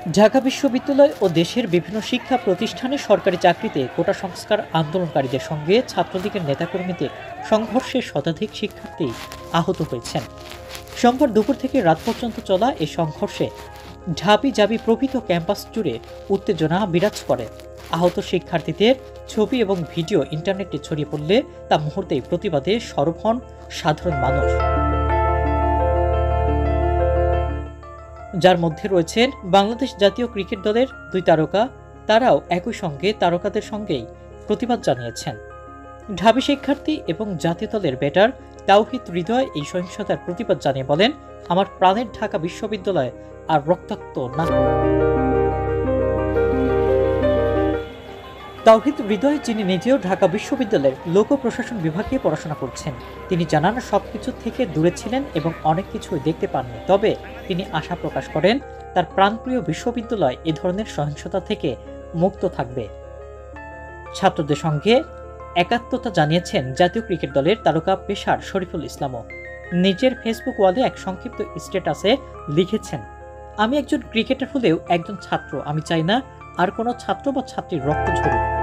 ঢাকা বিশ্ববিদ্যালয় ও দেশের বিভিন্ন শিক্ষা প্রতিষ্ঠানে সরকারি চাকরিতে কোটা সংস্কার আন্দোলনকারীদের সঙ্গে ছাত্রলীগের নেতাকর্মীদের সংঘর্ষে শতাধিক শিক্ষার্থী আহত হয়েছেন। সোমবার দুপুর থেকে রাত পর্যন্ত চলা এই সংঘর্ষে ঢাবি জাবি প্রভৃত ক্যাম্পাস জুড়ে উত্তেজনা বিরাজ করে। আহত শিক্ষার্থীদের ছবি এবং ভিডিও ইন্টারনেটে ছড়িয়ে পড়লে তা মুহূর্তেই প্রতিবাদে সরব হন সাধারণ মানুষ, যার মধ্যে রয়েছেন বাংলাদেশ জাতীয় ক্রিকেট দলের 2 তারকা। তারাও একই সঙ্গে তারকাদের সঙ্গেই প্রতিবাদ জানিয়েছেন। ঢাবি শিক্ষার্থী এবং জাতীয় দলের ব্যাটার তাওহিদ হৃদয় এই সহিংসতার প্রতিবাদ জানিয়ে বলেন, আমার প্রাণের ঢাকা বিশ্ববিদ্যালয় আর রক্তাক্ত না। তাওহিদ হৃদয়, যিনি নিজেও ঢাকা বিশ্ববিদ্যালয়ের লোক প্রশাসন বিভাগে পড়াশোনা করছেন, তিনি জানান সবকিছু থেকে দূরে ছিলেন এবং অনেক কিছুই দেখতে পাননি। তবে তিনি আশা প্রকাশ করেন তার প্রাণপ্রিয় বিশ্ববিদ্যালয় এ ধরনের সহিংসতা থেকে মুক্ত থাকবে। ছাত্রদের সঙ্গে একাত্মতা জানিয়েছেন জাতীয় ক্রিকেট দলের তারকা পেসার শরীফুল ইসলামও। নিজের ফেসবুক ওয়ালে এক সংক্ষিপ্ত স্ট্যাটাসে লিখেছেন, আমি একজন ক্রিকেটার হলেও একজন ছাত্র। আমি চাই না আর কোনো ছাত্র বা ছাত্রীর রক্ত ঝরুক।